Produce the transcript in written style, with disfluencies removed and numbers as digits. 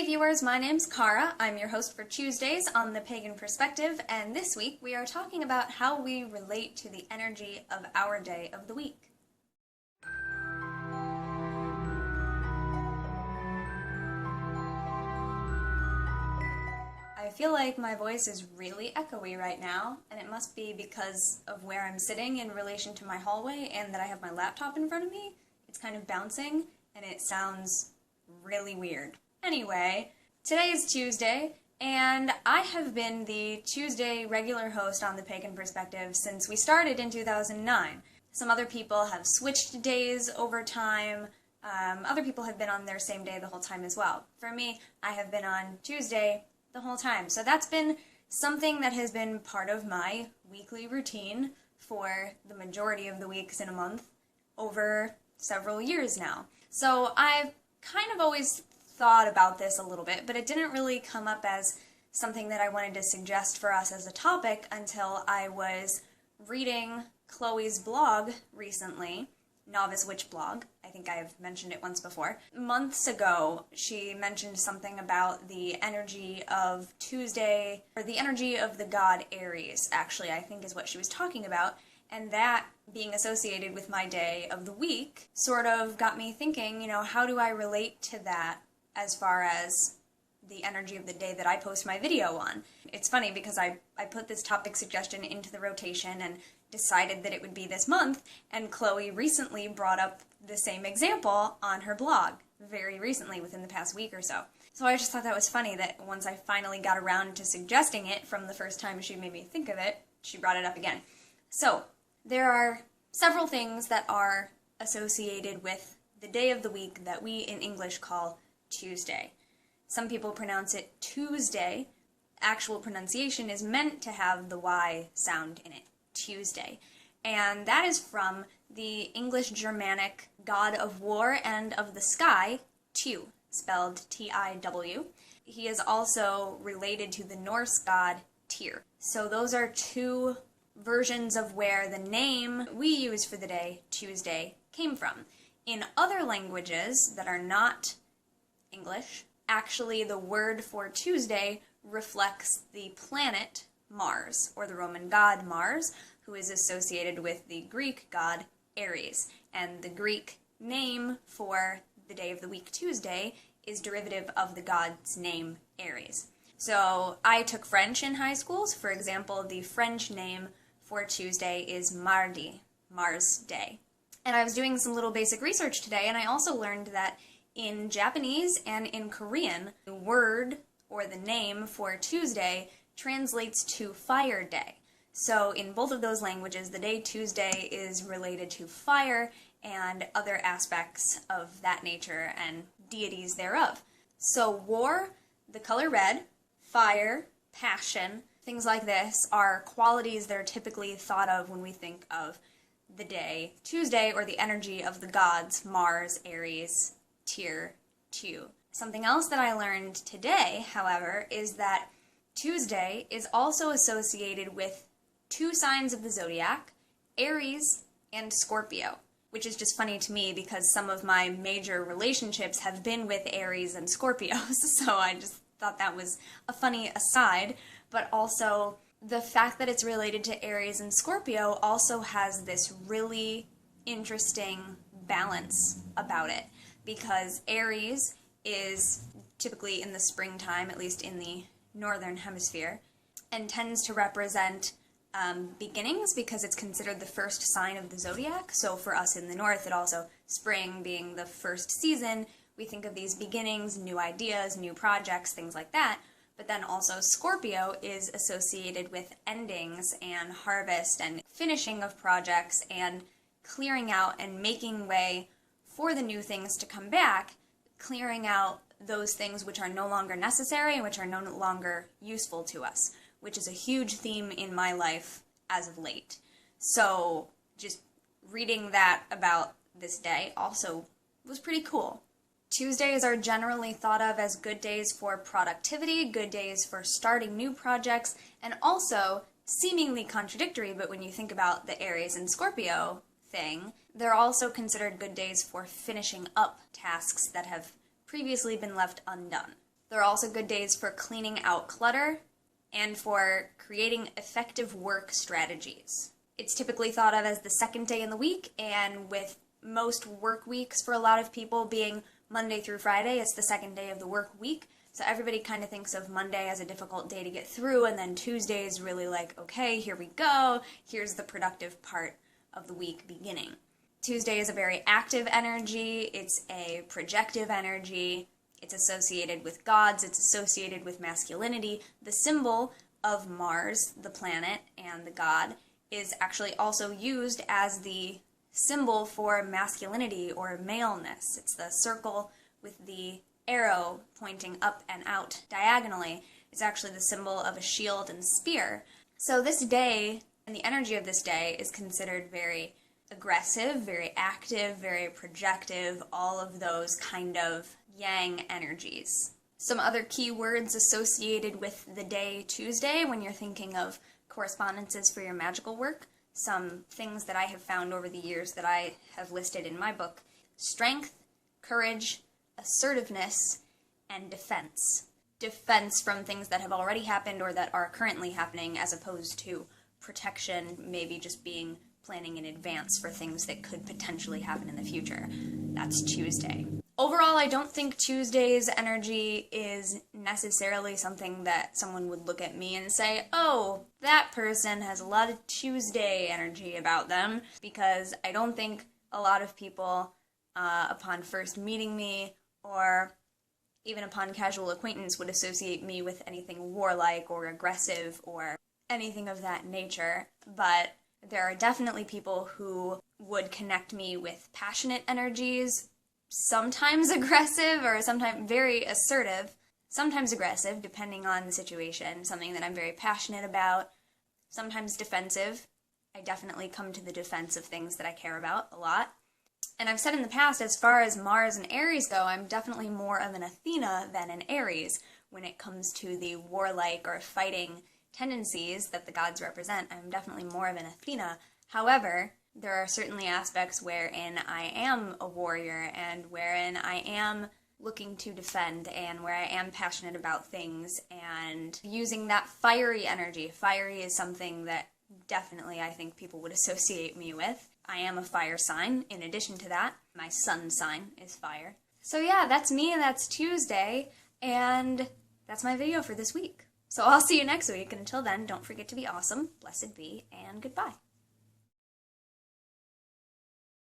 Hey viewers, my name's Cara. I'm your host for Tuesdays on the Pagan Perspective, and this week we are talking about how we relate to the energy of our day of the week. I feel like my voice is really echoey right now, and it must be because of where I'm sitting in relation to my hallway and that I have my laptop in front of me. It's kind of bouncing, and it sounds really weird. Anyway, today is Tuesday, and I have been the Tuesday regular host on the Pagan Perspective since we started in 2009. Some other people have switched days over time. Other people have been on their same day the whole time as well. For me, I have been on Tuesday the whole time. So that's been something that has been part of my weekly routine for the majority of the weeks in a month over several years now. So I've kind of always thought about this a little bit, but it didn't really come up as something that I wanted to suggest for us as a topic until I was reading Chloe's blog recently, Novice Witch blog. I think I've mentioned it once before. Months ago, she mentioned something about the energy of Tuesday, or the energy of the god Aries, actually, I think is what she was talking about, and that being associated with my day of the week sort of got me thinking, how do I relate to that as far as the energy of the day that I post my video on? It's funny because I put this topic suggestion into the rotation and decided that it would be this month, and Chloe recently brought up the same example on her blog, very recently, within the past week or so. So I just thought that was funny that once I finally got around to suggesting it from the first time she made me think of it, she brought it up again. So, there are several things that are associated with the day of the week that we in English call Tuesday. Some people pronounce it Tuesday. Actual pronunciation is meant to have the Y sound in it, Tuesday. And that is from the English Germanic god of war and of the sky, Tu, spelled T-I-W. He is also related to the Norse god Tyr. So those are two versions of where the name we use for the day, Tuesday, came from. In other languages that are not English, actually the word for Tuesday reflects the planet Mars, or the Roman god Mars, who is associated with the Greek god Aries. And the Greek name for the day of the week, Tuesday, is derivative of the god's name, Aries. So I took French in high school. So for example, the French name for Tuesday is Mardi, Mars Day. And I was doing some little basic research today, and I also learned that in Japanese and in Korean, the word or the name for Tuesday translates to Fire Day. So in both of those languages, the day Tuesday is related to fire and other aspects of that nature and deities thereof. So war, the color red, fire, passion, things like this are qualities that are typically thought of when we think of the day Tuesday or the energy of the gods, Mars, Aries, Tyr, Tu. Something else that I learned today, however, is that Tuesday is also associated with two signs of the zodiac, Aries and Scorpio, which is just funny to me because some of my major relationships have been with Aries and Scorpios, so I just thought that was a funny aside, but also the fact that it's related to Aries and Scorpio also has this really interesting balance about it, because Aries is typically in the springtime, at least in the northern hemisphere, and tends to represent beginnings because it's considered the first sign of the zodiac. So for us in the north, it also, spring being the first season, we think of these beginnings, new ideas, new projects, things like that. But then also Scorpio is associated with endings and harvest and finishing of projects and clearing out and making way for the new things to come back, clearing out those things which are no longer necessary and which are no longer useful to us, which is a huge theme in my life as of late. So just reading that about this day also was pretty cool. Tuesdays are generally thought of as good days for productivity, good days for starting new projects, and also seemingly contradictory, but when you think about the Aries and Scorpio thing, they're also considered good days for finishing up tasks that have previously been left undone. They're also good days for cleaning out clutter and for creating effective work strategies. It's typically thought of as the second day in the week, and with most work weeks for a lot of people being Monday through Friday, it's the second day of the work week. So everybody kind of thinks of Monday as a difficult day to get through, and then Tuesday is really like, okay, here we go, here's the productive part of the week beginning. Tuesday is a very active energy, it's a projective energy, it's associated with gods, it's associated with masculinity. The symbol of Mars, the planet, and the god is actually also used as the symbol for masculinity or maleness. It's the circle with the arrow pointing up and out diagonally. It's actually the symbol of a shield and spear. So this day, and the energy of this day, is considered very aggressive, very active, very projective, all of those kind of yang energies. Some other key words associated with the day Tuesday when you're thinking of correspondences for your magical work. Some things that I have found over the years that I have listed in my book: strength, courage, assertiveness, and defense. Defense from things that have already happened or that are currently happening, as opposed to protection, maybe just being planning in advance for things that could potentially happen in the future. That's Tuesday. Overall, I don't think Tuesday's energy is necessarily something that someone would look at me and say, oh, that person has a lot of Tuesday energy about them, because I don't think a lot of people, upon first meeting me, or even upon casual acquaintance, would associate me with anything warlike or aggressive or anything of that nature. But there are definitely people who would connect me with passionate energies, sometimes aggressive or sometimes very assertive, sometimes aggressive, depending on the situation, something that I'm very passionate about, sometimes defensive. I definitely come to the defense of things that I care about a lot. And I've said in the past, as far as Mars and Aries go, I'm definitely more of an Athena than an Aries when it comes to the warlike or fighting tendencies that the gods represent. I'm definitely more of an Athena. However, there are certainly aspects wherein I am a warrior and wherein I am looking to defend and where I am passionate about things and using that fiery energy. Fiery is something that definitely I think people would associate me with. I am a fire sign. In addition to that, my sun sign is fire. So yeah, that's me and that's Tuesday, and that's my video for this week. So I'll see you next week, and until then, don't forget to be awesome, blessed be, and goodbye.